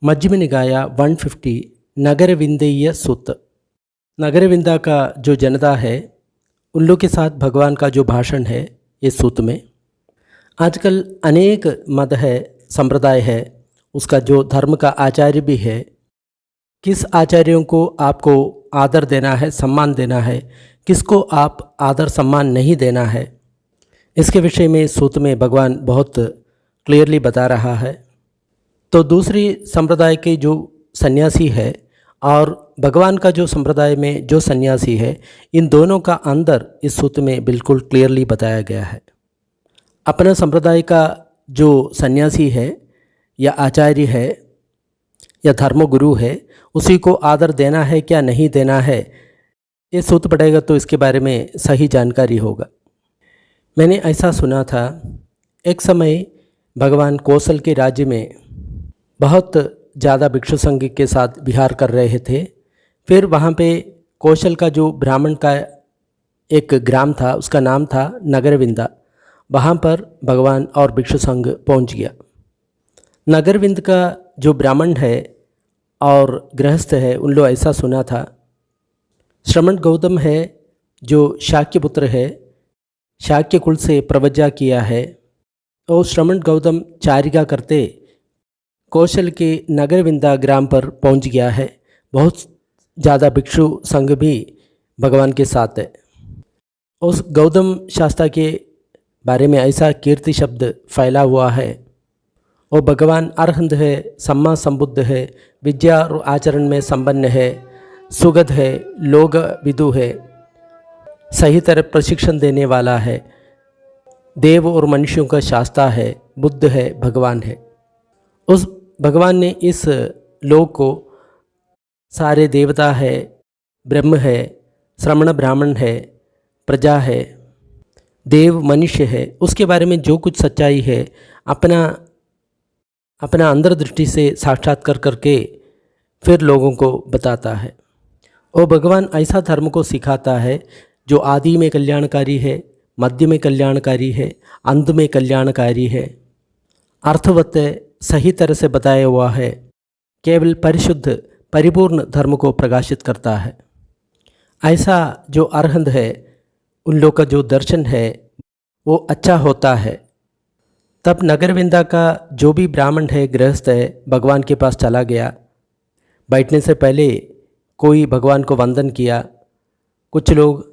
मध्यम निकाय 150 नगरविंदेय सूत। नगरविंदा का जो जनता है उन लोग के साथ भगवान का जो भाषण है इस सूत में। आजकल अनेक मत है, संप्रदाय है, उसका जो धर्म का आचार्य भी है, किस आचार्यों को आपको आदर देना है, सम्मान देना है, किसको आप आदर सम्मान नहीं देना है, इसके विषय में सूत में भगवान बहुत क्लियरली बता रहा है। तो दूसरी संप्रदाय के जो सन्यासी है और भगवान का जो संप्रदाय में जो सन्यासी है, इन दोनों का अंदर इस सूत में बिल्कुल क्लियरली बताया गया है। अपना संप्रदाय का जो सन्यासी है या आचार्य है या धर्मगुरु है, उसी को आदर देना है क्या नहीं देना है, ये सूत पढ़ेगा तो इसके बारे में सही जानकारी होगा। मैंने ऐसा सुना था, एक समय भगवान कौशल के राज्य में बहुत ज़्यादा भिक्षु संघ के साथ विहार कर रहे थे। फिर वहाँ पे कौशल का जो ब्राह्मण का एक ग्राम था, उसका नाम था नगरविंदा। वहाँ पर भगवान और भिक्षु संघ पहुँच गया। नगरविंद का जो ब्राह्मण है और गृहस्थ है, उन लोग ऐसा सुना था, श्रमण गौतम है जो शाक्य पुत्र है, शाक्य कुल से प्रवज्जा किया है, और श्रमण गौतम चारिका करते कौशल के नगरविंदा ग्राम पर पहुंच गया है। बहुत ज़्यादा भिक्षु संघ भी भगवान के साथ है। उस गौतम शास्त्र के बारे में ऐसा कीर्ति शब्द फैला हुआ है, और भगवान अरहंत है, सम्मा संबुद्ध है, विद्या और आचरण में संपन्न है, सुगध है, लोग विदु है, सही तरह प्रशिक्षण देने वाला है, देव और मनुष्यों का शास्ता है, बुद्ध है, भगवान है। उस भगवान ने इस लोक को सारे देवता है, ब्रह्म है, श्रमण ब्राह्मण है, प्रजा है, देव मनुष्य है, उसके बारे में जो कुछ सच्चाई है अपना अंदर दृष्टि से साक्षात्कार करके फिर लोगों को बताता है। और भगवान ऐसा धर्म को सिखाता है जो आदि में कल्याणकारी है, मध्य में कल्याणकारी है, अंत में कल्याणकारी है, अर्थवत है, सही तरह से बताया हुआ है, केवल परिशुद्ध परिपूर्ण धर्म को प्रकाशित करता है। ऐसा जो अरहंत है, उन लोग का जो दर्शन है वो अच्छा होता है। तब नगरविंदा का जो भी ब्राह्मण है, गृहस्थ है, भगवान के पास चला गया। बैठने से पहले कोई भगवान को वंदन किया, कुछ लोग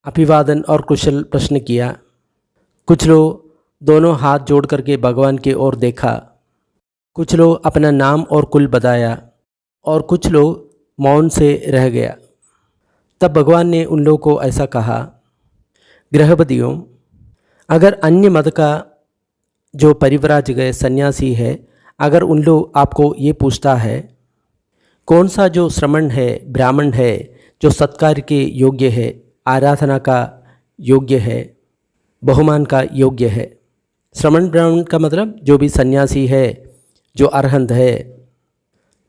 अभिवादन और कुशल प्रश्न किया, कुछ लोग दोनों हाथ जोड़ करके भगवान की ओर देखा, कुछ लोग अपना नाम और कुल बताया, और कुछ लोग मौन से रह गया। तब भगवान ने उन लोगों को ऐसा कहा, गृहपतियों, अगर अन्य मत का जो परिव्राजक है, सन्यासी है, अगर उन लोग आपको ये पूछता है कौन सा जो श्रमण है, ब्राह्मण है, जो सत्कार के योग्य है, आराधना का योग्य है, बहुमान का योग्य है। श्रमण ब्राह्मण का मतलब जो भी सन्यासी है, जो अरहंत है,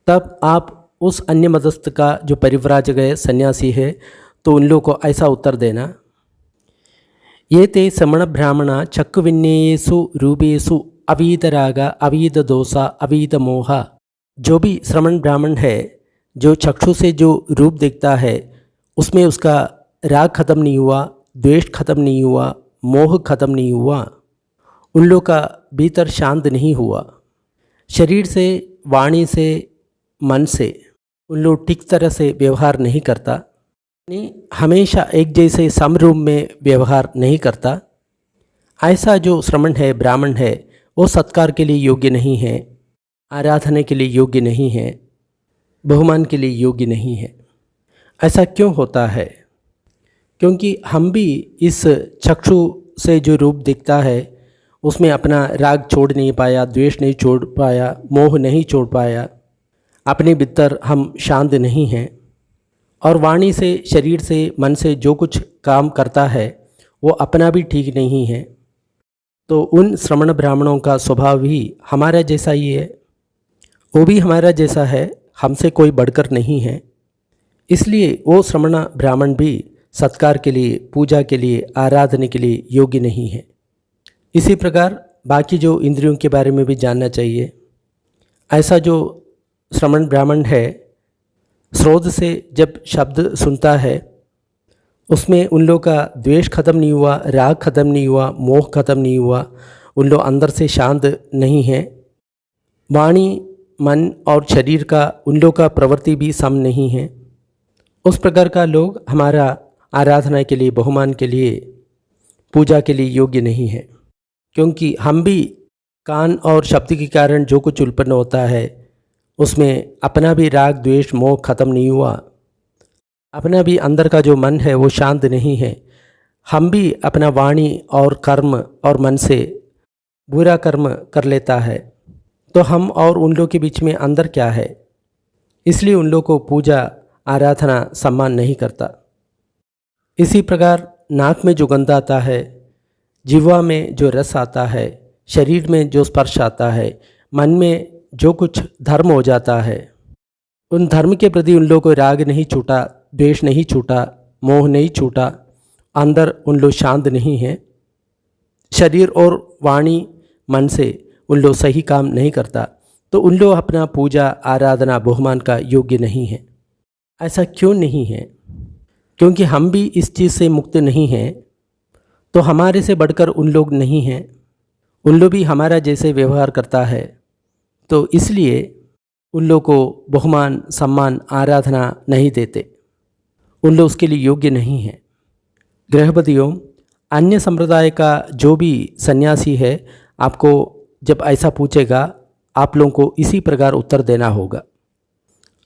तब आप उस अन्य मतस्थ का जो परिव्राजक है, सन्यासी है, तो उन लोगों को ऐसा उत्तर देना, ये ते श्रमण ब्राह्मणा चक्षुविन्नेयेषु रूपेषु अवीतराग अवीत दोषा अवीत मोह। जो भी श्रमण ब्राह्मण है, जो चक्षु से जो रूप देखता है, उसमें उसका राग खत्म नहीं हुआ, द्वेष खत्म नहीं हुआ, मोह खत्म नहीं हुआ, उन लोग का भीतर शांत नहीं हुआ, शरीर से, वाणी से, मन से उन लोग ठीक तरह से व्यवहार नहीं करता, हमेशा एक जैसे समरूप में व्यवहार नहीं करता। ऐसा जो श्रमण है, ब्राह्मण है, वो सत्कार के लिए योग्य नहीं है, आराधना के लिए योग्य नहीं है, बहुमान के लिए योग्य नहीं है। ऐसा क्यों होता है? क्योंकि हम भी इस चक्षु से जो रूप दिखता है उसमें अपना राग छोड़ नहीं पाया, द्वेष नहीं छोड़ पाया, मोह नहीं छोड़ पाया, अपने भीतर हम शांत नहीं हैं, और वाणी से, शरीर से, मन से जो कुछ काम करता है वो अपना भी ठीक नहीं है। तो उन श्रमण ब्राह्मणों का स्वभाव भी हमारा जैसा ही है, वो भी हमारा जैसा है, हमसे कोई बढ़कर नहीं है। इसलिए वो श्रमण ब्राह्मण भी सत्कार के लिए, पूजा के लिए, आराधना के लिए योग्य नहीं है। इसी प्रकार बाकी जो इंद्रियों के बारे में भी जानना चाहिए। ऐसा जो श्रमण ब्राह्मण है, स्रोत से जब शब्द सुनता है उसमें उन लोगों का द्वेष खत्म नहीं हुआ, राग खत्म नहीं हुआ, मोह खत्म नहीं हुआ, उन लोग अंदर से शांत नहीं हैं। वाणी, मन और शरीर का उन लोग का प्रवृत्ति भी सम नहीं है। उस प्रकार का लोग हमारा आराधना के लिए, बहुमान के लिए, पूजा के लिए योग्य नहीं है। क्योंकि हम भी कान और शब्द के कारण जो कुछ उत्पन्न होता है उसमें अपना भी राग द्वेष मोह खत्म नहीं हुआ, अपना भी अंदर का जो मन है वो शांत नहीं है। हम भी अपना वाणी और कर्म और मन से बुरा कर्म कर लेता है, तो हम और उन लोगों के बीच में अंदर क्या है, इसलिए उन लोगों को पूजा आराधना सम्मान नहीं करता। इसी प्रकार नाक में जो गंध आता है, जिह्वा में जो रस आता है, शरीर में जो स्पर्श आता है, मन में जो कुछ धर्म हो जाता है, उन धर्म के प्रति उन लोगों को राग नहीं छूटा, द्वेष नहीं छूटा, मोह नहीं छूटा, अंदर उन लोग शांत नहीं हैं। शरीर और वाणी मन से उन लोग सही काम नहीं करता, तो उन लोग अपना पूजा आराधना बहुमान का योग्य नहीं है। ऐसा क्यों नहीं है? क्योंकि हम भी इस चीज़ से मुक्त नहीं हैं, तो हमारे से बढ़कर उन लोग नहीं हैं। उन लोग भी हमारा जैसे व्यवहार करता है, तो इसलिए उन लोग को बहुमान सम्मान आराधना नहीं देते, उन लोग उसके लिए योग्य नहीं हैं। गृहपतियों, अन्य संप्रदाय का जो भी सन्यासी है आपको जब ऐसा पूछेगा, आप लोगों को इसी प्रकार उत्तर देना होगा।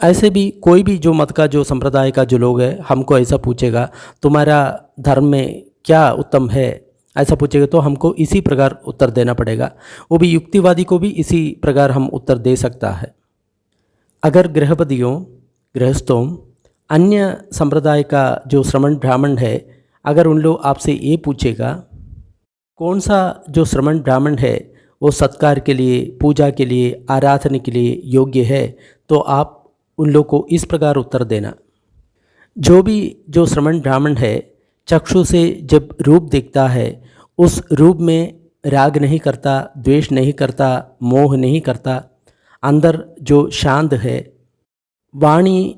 ऐसे भी कोई भी जो मत का, जो संप्रदाय का जो लोग है, हमको ऐसा पूछेगा तुम्हारा धर्म में क्या उत्तम है, ऐसा पूछेगा तो हमको इसी प्रकार उत्तर देना पड़ेगा। वो भी युक्तिवादी को भी इसी प्रकार हम उत्तर दे सकता है। अगर गृहपतियों, गृहस्थों, अन्य संप्रदाय का जो श्रमण ब्राह्मण है, अगर उन लोग आपसे ये पूछेगा कौन सा जो श्रमण ब्राह्मण है वो सत्कार के लिए, पूजा के लिए, आराधना के लिए योग्य है, तो आप उन लोग को इस प्रकार उत्तर देना, जो भी जो श्रमण ब्राह्मण है चक्षु से जब रूप देखता है उस रूप में राग नहीं करता, द्वेष नहीं करता, मोह नहीं करता, अंदर जो शांत है, वाणी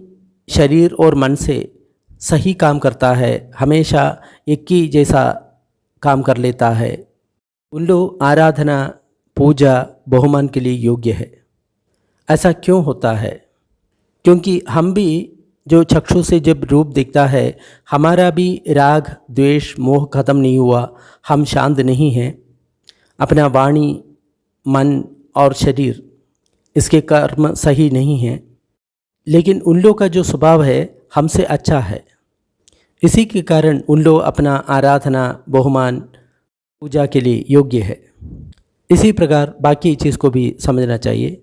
शरीर और मन से सही काम करता है, हमेशा एक ही जैसा काम कर लेता है, उन लोग आराधना पूजा बहुमान के लिए योग्य है। ऐसा क्यों होता है? क्योंकि हम भी जो चक्षु से जब रूप दिखता है, हमारा भी राग द्वेष मोह खत्म नहीं हुआ, हम शांत नहीं हैं। अपना वाणी मन और शरीर इसके कर्म सही नहीं हैं, लेकिन उन लोग का जो स्वभाव है हमसे अच्छा है, इसी के कारण उन लोग अपना आराधना बहुमान पूजा के लिए योग्य है। इसी प्रकार बाकी चीज़ को भी समझना चाहिए।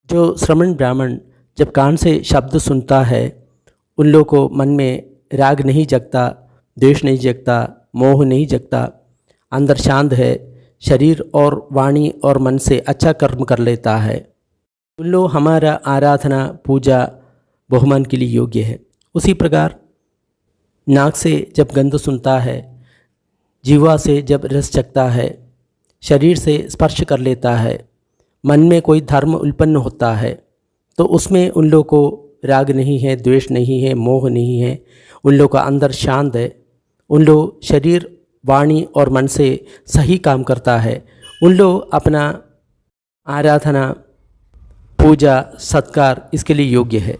जो श्रमण ब्राह्मण जब कान से शब्द सुनता है, उन लोगों को मन में राग नहीं जगता, द्वेष नहीं जगता, मोह नहीं जगता, अंदर शांत है, शरीर और वाणी और मन से अच्छा कर्म कर लेता है, उन लोग हमारा आराधना पूजा बहुमान के लिए योग्य है। उसी प्रकार नाक से जब गंध सुनता है, जीवा से जब रस चखता है, शरीर से स्पर्श कर लेता है, मन में कोई धर्म उत्पन्न होता है, तो उसमें उन लोगों को राग नहीं है, द्वेष नहीं है, मोह नहीं है, उन लोगों का अंदर शांत है, उन लोग शरीर वाणी और मन से सही काम करता है, उन लोग अपना आराधना पूजा सत्कार इसके लिए योग्य है।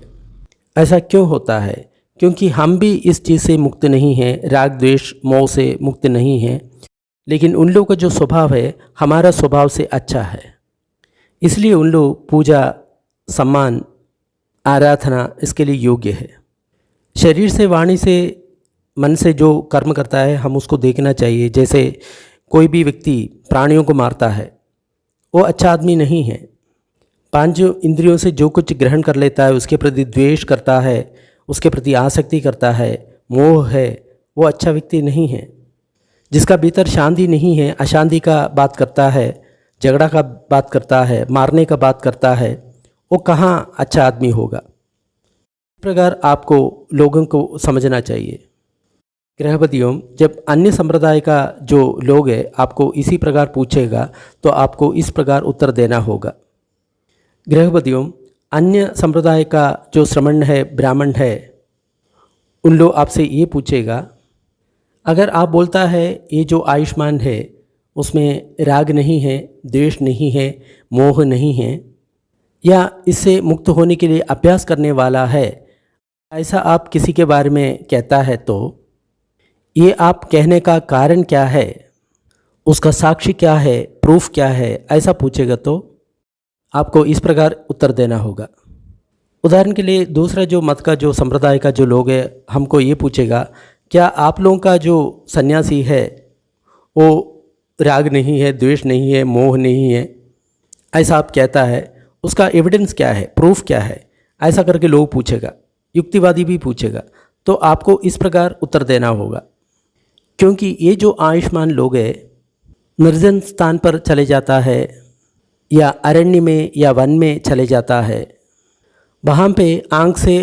ऐसा क्यों होता है? क्योंकि हम भी इस चीज़ से मुक्त नहीं हैं, राग द्वेष मोह से मुक्त नहीं हैं, लेकिन उन लोगों का जो स्वभाव है हमारा स्वभाव से अच्छा है, इसलिए उन लोग पूजा सम्मान आराधना इसके लिए योग्य है। शरीर से वाणी से मन से जो कर्म करता है हम उसको देखना चाहिए। जैसे कोई भी व्यक्ति प्राणियों को मारता है, वो अच्छा आदमी नहीं है। पांच इंद्रियों से जो कुछ ग्रहण कर लेता है, उसके प्रति द्वेष करता है, उसके प्रति आसक्ति करता है, मोह है, वो अच्छा व्यक्ति नहीं है। जिसका भीतर शांति नहीं है, अशांति का बात करता है, झगड़ा का बात करता है, मारने का बात करता है, वो कहाँ अच्छा आदमी होगा। इस प्रकार आपको लोगों को समझना चाहिए। गृहपतियों, जब अन्य संप्रदाय का जो लोग है आपको इसी प्रकार पूछेगा तो आपको इस प्रकार उत्तर देना होगा। गृहपतियों, अन्य संप्रदाय का जो श्रमण है, ब्राह्मण है, उन लोग आपसे ये पूछेगा, अगर आप बोलता है ये जो आयुष्मान है उसमें राग नहीं है, द्वेष नहीं है, मोह नहीं है, या इससे मुक्त होने के लिए अभ्यास करने वाला है, ऐसा आप किसी के बारे में कहता है तो ये आप कहने का कारण क्या है, उसका साक्षी क्या है, प्रूफ क्या है, ऐसा पूछेगा तो आपको इस प्रकार उत्तर देना होगा। उदाहरण के लिए दूसरा जो मत का जो संप्रदाय का जो लोग है हमको ये पूछेगा, क्या आप लोगों का जो सन्यासी है वो राग नहीं है, द्वेष नहीं है, मोह नहीं है, ऐसा आप कहता है, उसका एविडेंस क्या है, प्रूफ क्या है, ऐसा करके लोग पूछेगा, युक्तिवादी भी पूछेगा। तो आपको इस प्रकार उत्तर देना होगा, क्योंकि ये जो आयुष्मान लोग है निर्जन स्थान पर चले जाता है या अरण्य में या वन में चले जाता है, वहाँ पे आँख से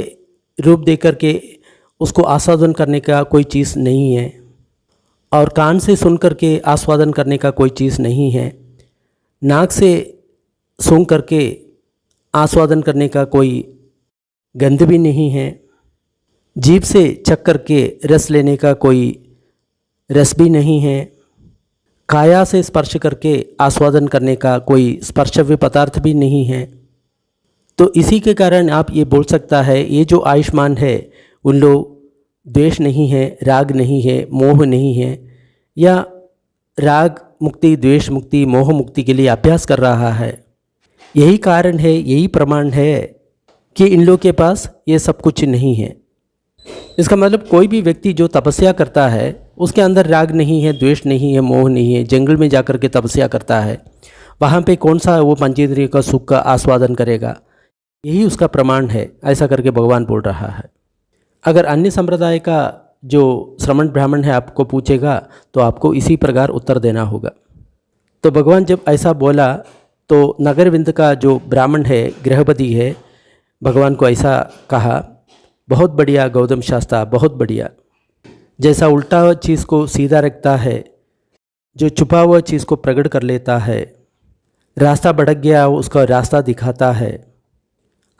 रूप दे करके उसको आस्वादन करने का कोई चीज़ नहीं है, और कान से सुन करके आस्वादन करने का कोई चीज़ नहीं है, नाक से सूंघ करके आस्वादन करने का कोई गंध भी नहीं है, जीभ से चख करके रस लेने का कोई रस भी नहीं है, काया से स्पर्श करके आस्वादन करने का कोई स्पर्शव्य पदार्थ भी नहीं है। तो इसी के कारण आप ये बोल सकता है ये जो आयुष्मान है उन लोग द्वेष नहीं है, राग नहीं है, मोह नहीं है, या राग मुक्ति, द्वेष मुक्ति, मोह मुक्ति के लिए अभ्यास कर रहा है। यही कारण है, यही प्रमाण है कि इन लोगों के पास ये सब कुछ नहीं है। इसका मतलब कोई भी व्यक्ति जो तपस्या करता है उसके अंदर राग नहीं है, द्वेष नहीं है, मोह नहीं है, जंगल में जाकर के तपस्या करता है, वहाँ पे कौन सा वो पंचेंद्रिय का सुख का आस्वादन करेगा, यही उसका प्रमाण है, ऐसा करके भगवान बोल रहा है। अगर अन्य संप्रदाय का जो श्रमण ब्राह्मण है आपको पूछेगा तो आपको इसी प्रकार उत्तर देना होगा। तो भगवान जब ऐसा बोला तो नगरविंद का जो ब्राह्मण है, गृहपति है, भगवान को ऐसा कहा, बहुत बढ़िया गौतम शास्त्रा, बहुत बढ़िया। जैसा उल्टा हुआ चीज़ को सीधा रखता है, जो छुपा हुआ चीज़ को प्रकट कर लेता है, रास्ता भटक गया उसका रास्ता दिखाता है,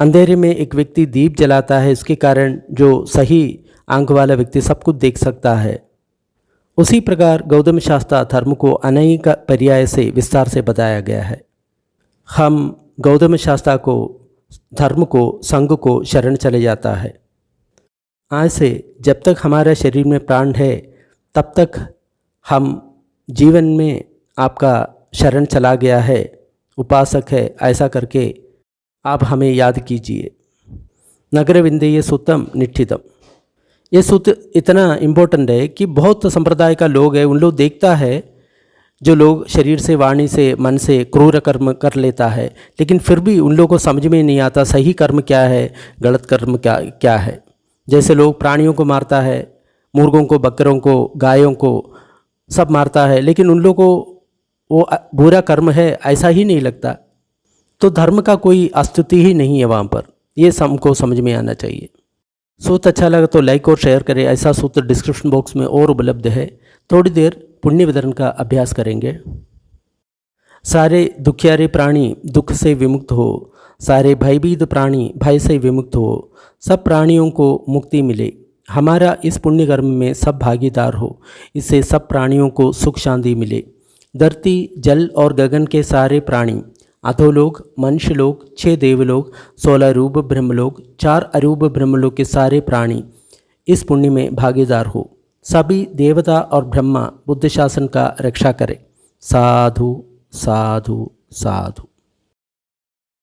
अंधेरे में एक व्यक्ति दीप जलाता है, इसके कारण जो सही आंख वाला व्यक्ति सब कुछ देख सकता है। उसी प्रकार गौतम शास्त्र धर्म को अनेक पर्याय से विस्तार से बताया गया है। हम गौतम शास्त्र को, धर्म को, संघ को शरण चले जाता है। आज से जब तक हमारा शरीर में प्राण है तब तक हम जीवन में आपका शरण चला गया है, उपासक है, ऐसा करके आप हमें याद कीजिए। नगरविंदेय सूत्रम निष्ठितम, ये सूत्र इतना इम्पोर्टेंट है कि बहुत संप्रदाय का लोग है, उन लोग देखता है जो लोग शरीर से, वाणी से, मन से क्रूर कर्म कर लेता है, लेकिन फिर भी उन लोगों को समझ में नहीं आता सही कर्म क्या है, गलत कर्म क्या है। जैसे लोग प्राणियों को मारता है, मुर्गों को, बकरों को, गायों को सब मारता है, लेकिन उन लोगों को वो बुरा कर्म है ऐसा ही नहीं लगता। तो धर्म का कोई अस्तित्व ही नहीं है वहाँ पर, ये हमको समझ में आना चाहिए। सूत्र अच्छा लगा तो लाइक और शेयर करें। ऐसा सूत्र डिस्क्रिप्शन बॉक्स में और उपलब्ध है। थोड़ी देर पुण्य वितरण का अभ्यास करेंगे। सारे दुखियारे प्राणी दुख से विमुक्त हो, सारे भयभीत प्राणी भय से विमुक्त हो, सब प्राणियों को मुक्ति मिले। हमारा इस पुण्य कर्म में सब भागीदार हो, इससे सब प्राणियों को सुख शांति मिले। धरती, जल और गगन के सारे प्राणी, अधोलोक, मनुष्य लोक, 6 देवलोक, 16 रूप ब्रह्मलोक, 4 अरूप ब्रह्मलोक के सारे प्राणी इस पुण्य में भागीदार हो। सभी देवता और ब्रह्मा बुद्ध शासन का रक्षा करें। साधु साधु साधु।